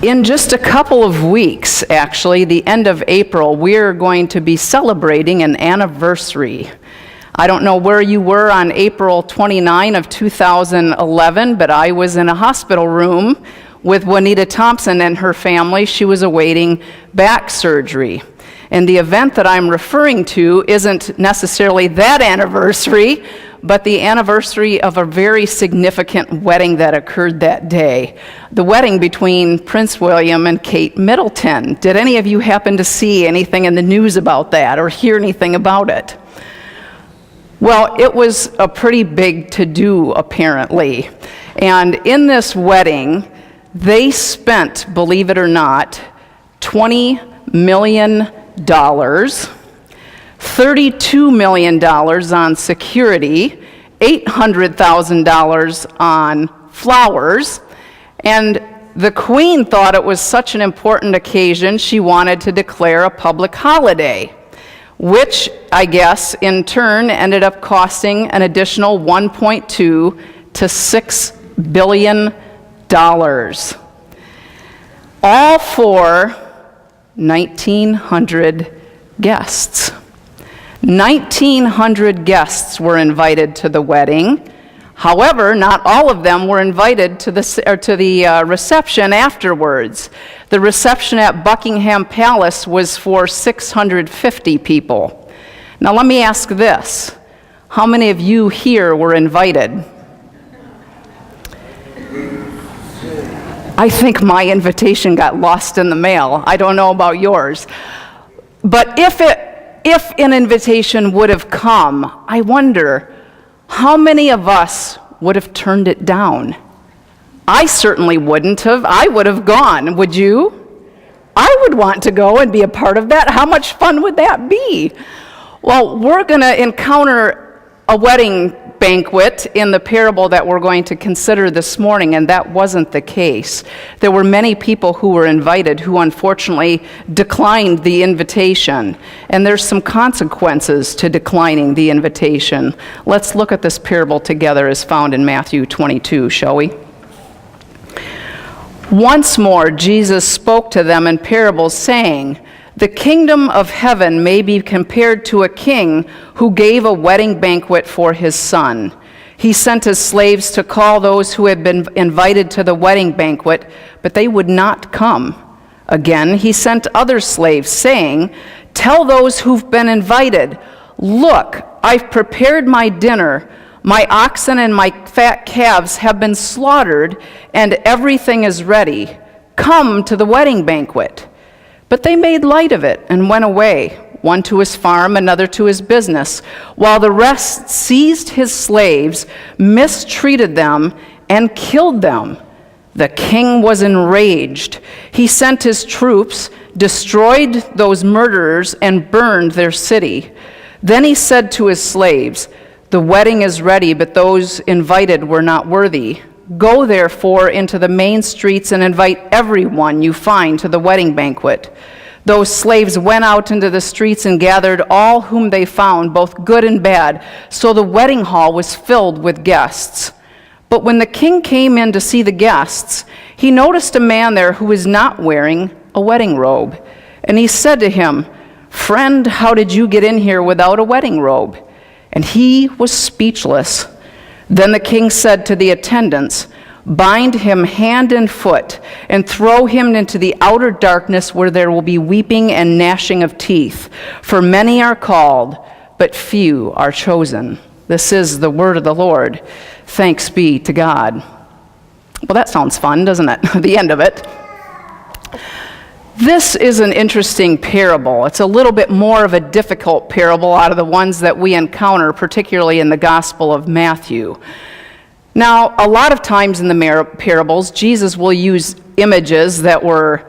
In just a couple of weeks, actually, the end of April, we're going to be celebrating an anniversary. I don't know where you were on April 29 of 2011, but I was in a hospital room with Juanita Thompson and her family. She was awaiting back surgery. And the event that I'm referring to isn't necessarily that anniversary, but the anniversary of a very significant wedding that occurred that day. The wedding between Prince William and Kate Middleton. Did any of you happen to see anything in the news about that or hear anything about it? Well, it was a pretty big to-do, apparently. And in this wedding, they spent, believe it or not, $20 million, $32 million on security, $800,000 on flowers, and the Queen thought it was such an important occasion she wanted to declare a public holiday, which I guess in turn ended up costing an additional $1.2 to $6 billion. All for 1,900 guests. 1,900 guests were invited to the wedding. However, not all of them were invited to the reception afterwards. The reception at Buckingham Palace was for 650 people. Now let me ask this. How many of you here were invited? I think my invitation got lost in the mail. I don't know about yours. But if an invitation would have come, I wonder how many of us would have turned it down? I certainly wouldn't have. I would have gone. Would you? I would want to go and be a part of that. How much fun would that be? Well, we're going to encounter a wedding banquet in the parable that we're going to consider this morning, and that wasn't the case. There were many people who were invited who unfortunately declined the invitation, and there's some consequences to declining the invitation. Let's look at this parable together as found in Matthew 22, shall we? Once more, Jesus spoke to them in parables, saying, "The kingdom of heaven may be compared to a king who gave a wedding banquet for his son. He sent his slaves to call those who had been invited to the wedding banquet, but they would not come. Again, he sent other slaves, saying, 'Tell those who've been invited, look, I've prepared my dinner. My oxen and my fat calves have been slaughtered, and everything is ready. Come to the wedding banquet.' But they made light of it and went away, one to his farm, another to his business, while the rest seized his slaves, mistreated them, and killed them. The king was enraged. He sent his troops, destroyed those murderers, and burned their city. Then he said to his slaves, 'The wedding is ready, but those invited were not worthy. Go therefore into the main streets and invite everyone you find to the wedding banquet.' Those slaves went out into the streets and gathered all whom they found, both good and bad, so the wedding hall was filled with guests. But when the king came in to see the guests, he noticed a man there who was not wearing a wedding robe. And he said to him, 'Friend, how did you get in here without a wedding robe?' And he was speechless. Then the king said to the attendants, 'Bind him hand and foot, and throw him into the outer darkness where there will be weeping and gnashing of teeth. For many are called, but few are chosen.'" This is the word of the Lord. Thanks be to God. Well, that sounds fun, doesn't it? The end of it. This is an interesting parable. It's a little bit more of a difficult parable out of the ones that we encounter, particularly in the Gospel of Matthew. Now, a lot of times in the parables, Jesus will use images that were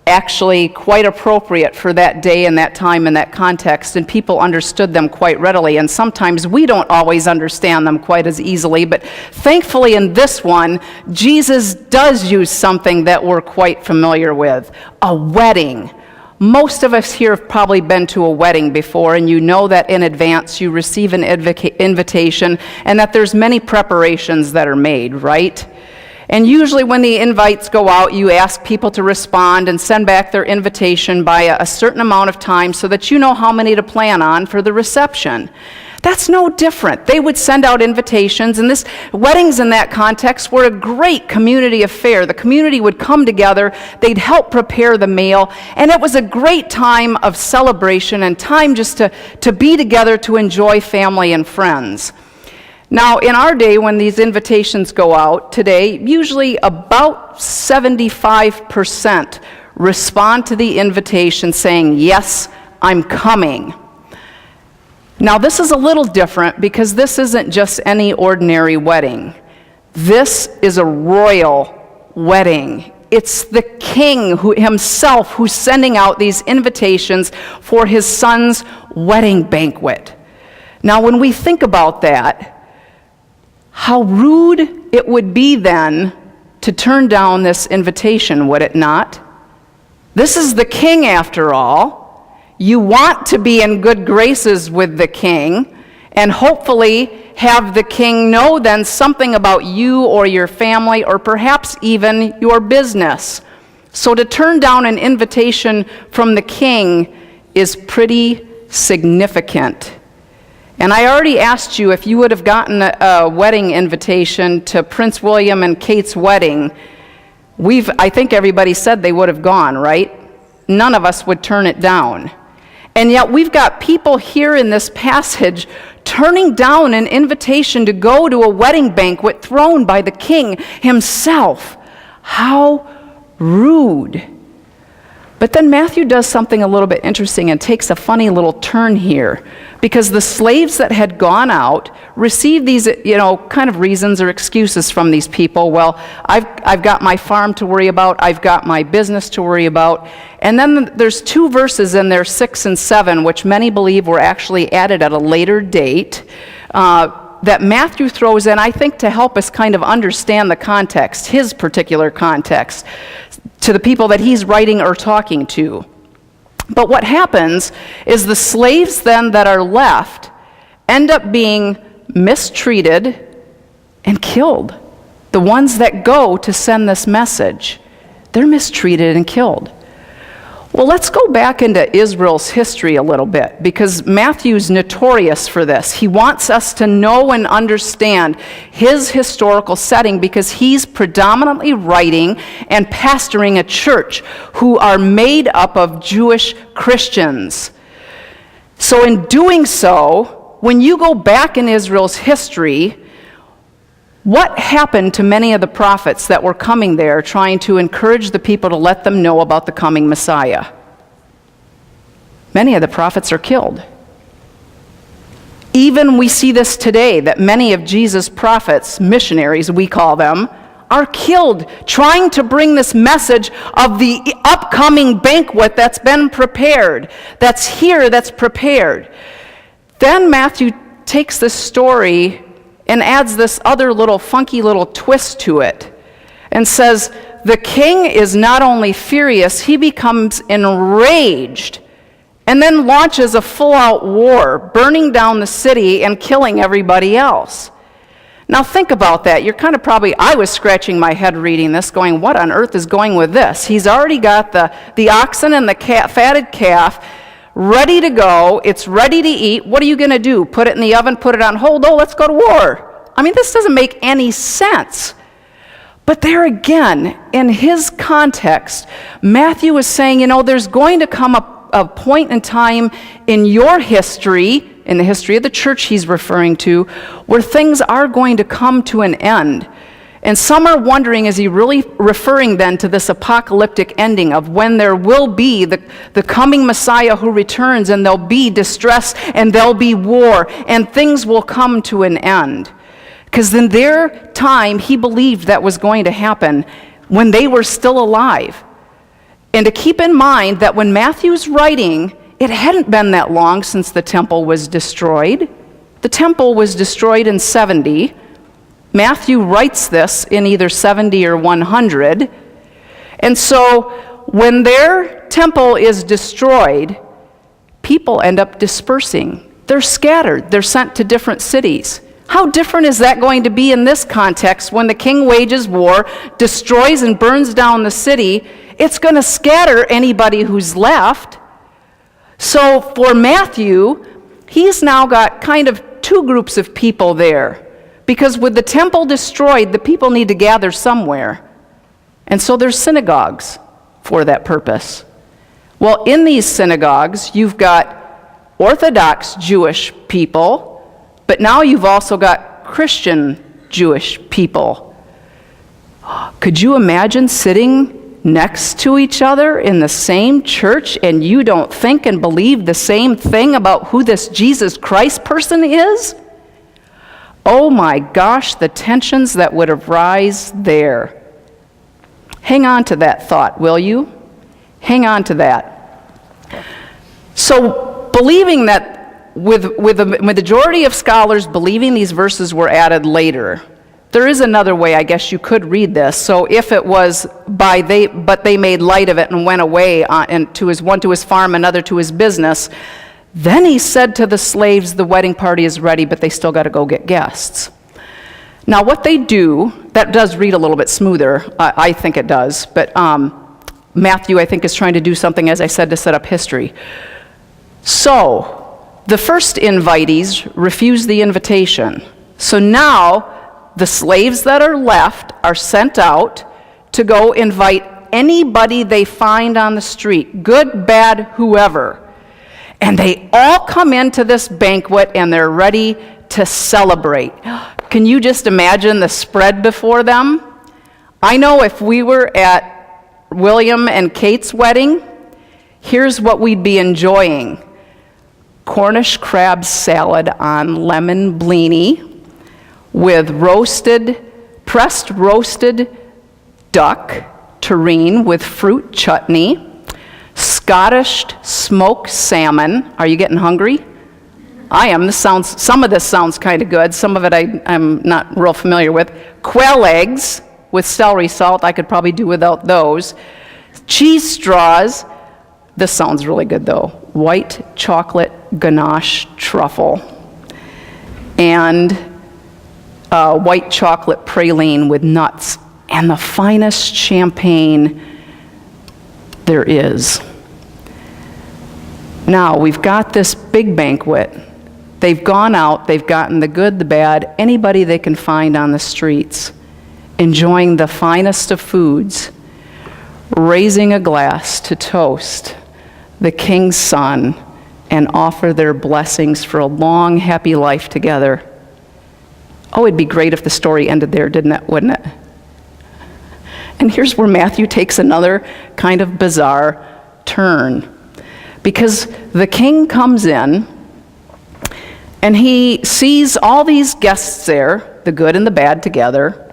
actually quite appropriate for that day and that time and that context, and people understood them quite readily. And sometimes we don't always understand them quite as easily, but thankfully in this one, Jesus does use something that we're quite familiar with, a wedding. Most of us here have probably been to a wedding before, and you know that in advance you receive an invitation and that there's many preparations that are made, right? And usually when the invites go out, you ask people to respond and send back their invitation by a certain amount of time so that you know how many to plan on for the reception. That's no different. They would send out invitations, and weddings in that context were a great community affair. The community would come together, they'd help prepare the meal, and it was a great time of celebration and time just to be together to enjoy family and friends. Now, in our day, when these invitations go out today, usually about 75% respond to the invitation saying, "Yes, I'm coming." Now, this is a little different because this isn't just any ordinary wedding. This is a royal wedding. It's the king himself who's sending out these invitations for his son's wedding banquet. Now, when we think about that, how rude it would be then to turn down this invitation, would it not? This is the king, after all. You want to be in good graces with the king, and hopefully have the king know then something about you or your family, or perhaps even your business. So to turn down an invitation from the king is pretty significant. And I already asked you if you would have gotten a wedding invitation to Prince William and Kate's wedding. I think everybody said they would have gone, right? None of us would turn it down. And yet we've got people here in this passage turning down an invitation to go to a wedding banquet thrown by the king himself. How rude. But then Matthew does something a little bit interesting and takes a funny little turn here, because the slaves that had gone out received these, kind of reasons or excuses from these people. Well, I've got my farm to worry about, I've got my business to worry about. And then there's 2 verses in there, 6 and 7, which many believe were actually added at a later date, that Matthew throws in, I think, to help us kind of understand the context, his particular context, to the people that he's writing or talking to. But what happens is the slaves then that are left end up being mistreated and killed. The ones that go to send this message, they're mistreated and killed. Well, let's go back into Israel's history a little bit, because Matthew's notorious for this. He wants us to know and understand his historical setting, because he's predominantly writing and pastoring a church who are made up of Jewish Christians. So in doing so, when you go back in Israel's history, what happened to many of the prophets that were coming there trying to encourage the people to let them know about the coming Messiah? Many of the prophets are killed. Even we see this today, that many of Jesus' prophets, missionaries we call them, are killed trying to bring this message of the upcoming banquet that's been prepared, that's here, that's prepared. Then Matthew takes this story and adds this other little funky little twist to it and says, the king is not only furious, he becomes enraged and then launches a full-out war, burning down the city and killing everybody else. Now think about that. You're kind of I was scratching my head reading this, going, what on earth is going with this? He's already got the oxen and the fatted calf ready to go. It's ready to eat. What are you going to do? Put it in the oven, put it on hold? Oh, let's go to war. I mean, this doesn't make any sense. But there again, in his context, Matthew is saying, there's going to come a point in time in your history, in the history of the church he's referring to, where things are going to come to an end. And some are wondering, is he really referring then to this apocalyptic ending of when there will be the coming Messiah who returns, and there'll be distress and there'll be war and things will come to an end? Because in their time, he believed that was going to happen when they were still alive. And to keep in mind that when Matthew's writing, it hadn't been that long since the temple was destroyed. The temple was destroyed in 70. Matthew writes this in either 70 or 100. And so when their temple is destroyed, people end up dispersing. They're scattered. They're sent to different cities. How different is that going to be in this context when the king wages war, destroys and burns down the city? It's going to scatter anybody who's left. So for Matthew, he's now got kind of two groups of people there. Because with the temple destroyed, the people need to gather somewhere. And so there's synagogues for that purpose. Well, in these synagogues, you've got Orthodox Jewish people, but now you've also got Christian Jewish people. Could you imagine sitting next to each other in the same church and you don't think and believe the same thing about who this Jesus Christ person is? Oh my gosh, the tensions that would arise there. Hang on to that thought, will you? Hang on to that. So, believing that with the majority of scholars believing these verses were added later, there is another way I guess you could read this. So if it was but they made light of it and went away, and one to his farm, another to his business, then he said to the slaves, the wedding party is ready, but they still got to go get guests. Now what they do, that does read a little bit smoother, I think it does, but Matthew I think is trying to do something, as I said, to set up history. So the first invitees refuse the invitation. So now the slaves that are left are sent out to go invite anybody they find on the street, good, bad, whoever. And they all come into this banquet and they're ready to celebrate. Can you just imagine the spread before them? I know if we were at William and Kate's wedding, here's what we'd be enjoying. Cornish crab salad on lemon blini with pressed roasted duck terrine with fruit chutney, Scottish smoked salmon. Are you getting hungry? I am. Some of this sounds kind of good. Some of it I'm not real familiar with. Quail eggs with celery salt. I could probably do without those. Cheese straws. This sounds really good though. White chocolate ganache truffle. And white chocolate praline with nuts. And the finest champagne there is. Now, we've got this big banquet. They've gone out, they've gotten the good, the bad, anybody they can find on the streets, enjoying the finest of foods, raising a glass to toast the king's son and offer their blessings for a long, happy life together. Oh, it'd be great if the story ended there, wouldn't it? And here's where Matthew takes another kind of bizarre turn. Because the king comes in, and he sees all these guests there, the good and the bad together,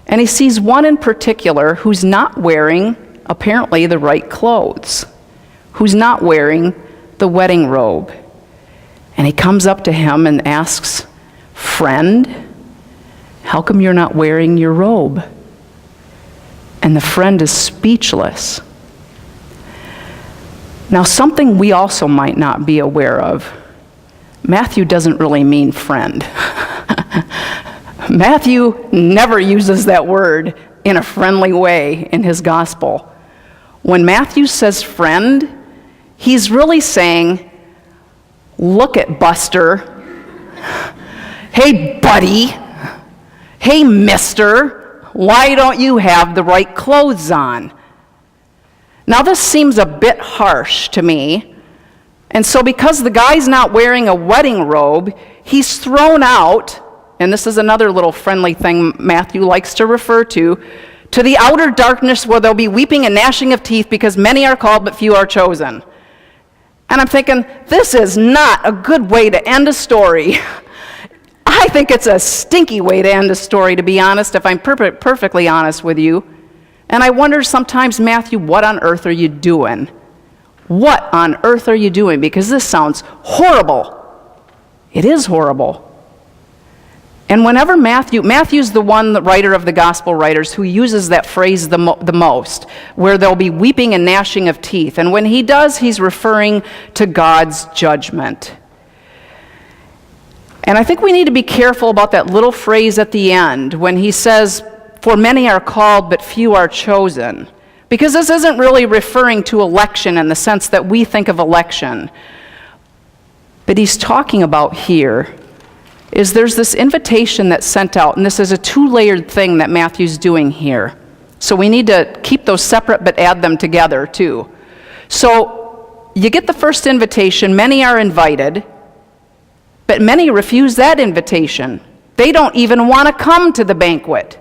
and he sees one in particular who's not wearing, apparently, the right clothes, who's not wearing the wedding robe. And he comes up to him and asks, "Friend, how come you're not wearing your robe?" And the friend is speechless. Now, something we also might not be aware of, Matthew doesn't really mean friend. Matthew never uses that word in a friendly way in his gospel. When Matthew says friend, he's really saying, look at Buster. Hey, buddy. Hey, mister. Why don't you have the right clothes on? Now, this seems a bit harsh to me. And so because the guy's not wearing a wedding robe, he's thrown out, and this is another little friendly thing Matthew likes to refer to the outer darkness where there'll be weeping and gnashing of teeth because many are called but few are chosen. And I'm thinking, this is not a good way to end a story. I think it's a stinky way to end a story, to be honest, if I'm perfectly honest with you. And I wonder sometimes, Matthew, what on earth are you doing? What on earth are you doing? Because this sounds horrible. It is horrible. And whenever Matthew's the one, the writer of the gospel writers, who uses that phrase the most, where there'll be weeping and gnashing of teeth. And when he does, he's referring to God's judgment. And I think we need to be careful about that little phrase at the end when he says, "For many are called, but few are chosen." Because this isn't really referring to election in the sense that we think of election. But he's talking about here is there's this invitation that's sent out, and this is a two-layered thing that Matthew's doing here. So we need to keep those separate but add them together too. So you get the first invitation, many are invited, but many refuse that invitation. They don't even want to come to the banquet.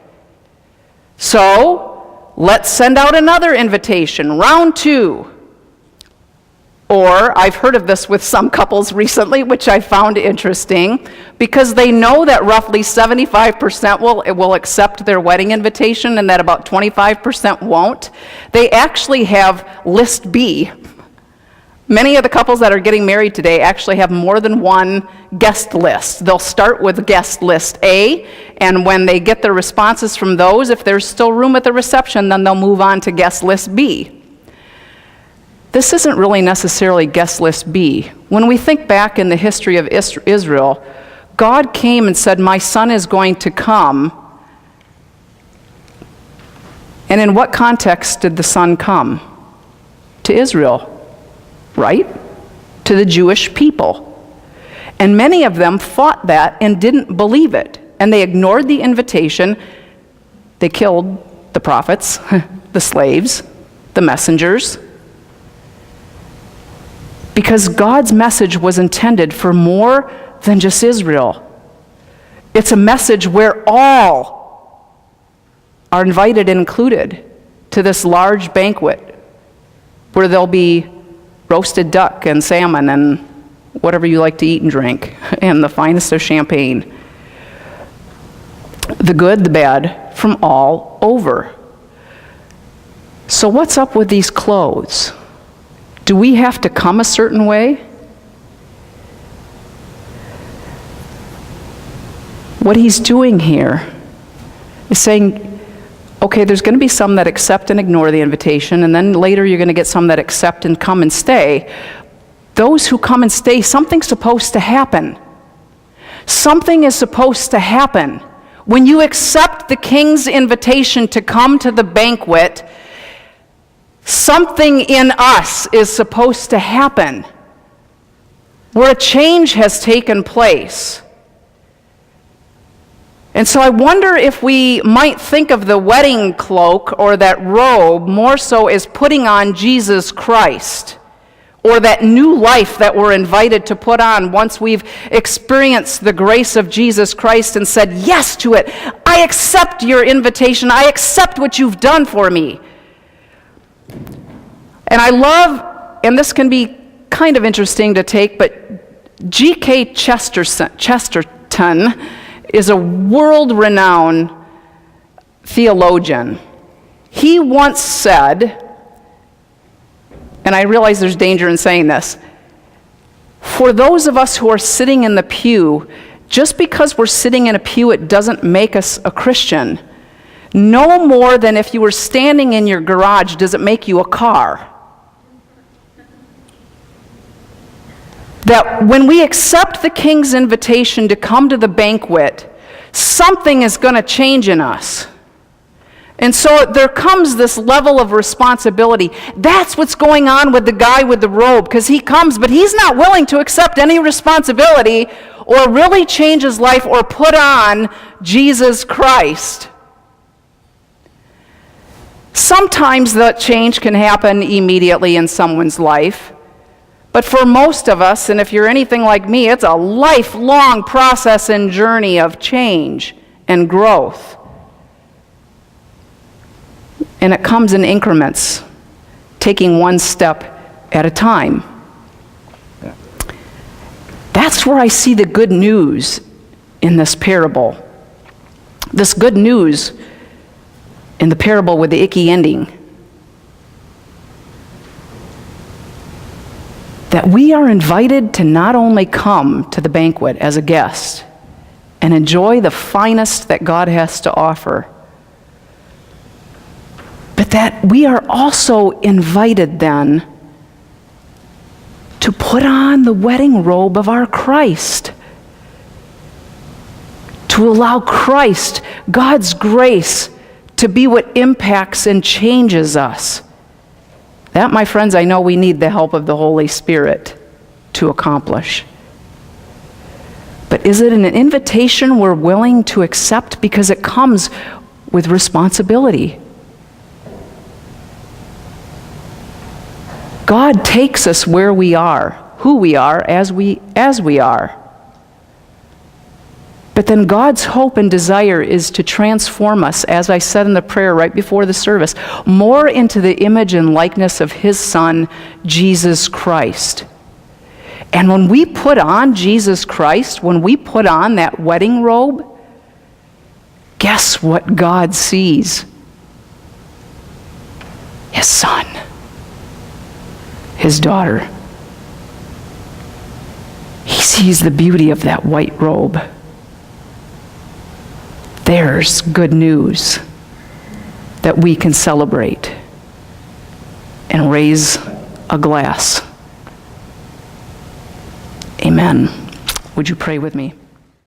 So let's send out another invitation, round 2. Or I've heard of this with some couples recently, which I found interesting, because they know that roughly 75% will accept their wedding invitation and that about 25% won't. They actually have list B. Many of the couples that are getting married today actually have more than one guest list. They'll start with guest list A, and when they get the responses from those, if there's still room at the reception, then they'll move on to guest list B. This isn't really necessarily guest list B. When we think back in the history of Israel, God came and said, "My son is going to come." And in what context did the son come? To Israel, right? To the Jewish people. And many of them fought that and didn't believe it. And they ignored the invitation. They killed the prophets, the slaves, the messengers. Because God's message was intended for more than just Israel. It's a message where all are invited and included to this large banquet where there'll be roasted duck and salmon and whatever you like to eat and drink, and the finest of champagne. The good, the bad, from all over. So what's up with these clothes? Do we have to come a certain way? What he's doing here is saying, okay, there's going to be some that accept and ignore the invitation, and then later you're going to get some that accept and come and stay. Those who come and stay, something's supposed to happen. Something is supposed to happen. When you accept the king's invitation to come to the banquet, something in us is supposed to happen, where a change has taken place. And so I wonder if we might think of the wedding cloak or that robe more so as putting on Jesus Christ, or that new life that we're invited to put on once we've experienced the grace of Jesus Christ and said yes to it. I accept your invitation. I accept what you've done for me. And I love, and this can be kind of interesting to take, but G.K. Chesterton is a world-renowned theologian. He once said, and I realize there's danger in saying this, for those of us who are sitting in the pew, just because we're sitting in a pew, it doesn't make us a Christian. No more than if you were standing in your garage, does it make you a car. That when we accept the king's invitation to come to the banquet, something is going to change in us. And so there comes this level of responsibility. That's what's going on with the guy with the robe, because he comes, but he's not willing to accept any responsibility or really change his life or put on Jesus Christ. Sometimes that change can happen immediately in someone's life, but for most of us, and if you're anything like me, it's a lifelong process and journey of change and growth. And it comes in increments, taking one step at a time. That's where I see the good news in this parable. This good news in the parable with the icky ending. That we are invited to not only come to the banquet as a guest and enjoy the finest that God has to offer, but that we are also invited then to put on the wedding robe of our Christ. to allow Christ, God's grace, to be what impacts and changes us. That, my friends, I know we need the help of the Holy Spirit to accomplish. But is it an invitation we're willing to accept? Because it comes with responsibility. God takes us where we are, who we are, as we are. But then God's hope and desire is to transform us, as I said in the prayer right before the service, more into the image and likeness of His Son, Jesus Christ. And when we put on Jesus Christ, when we put on that wedding robe, guess what God sees? His Son, His daughter. He sees the beauty of that white robe. There's good news that we can celebrate and raise a glass. Amen. Would you pray with me?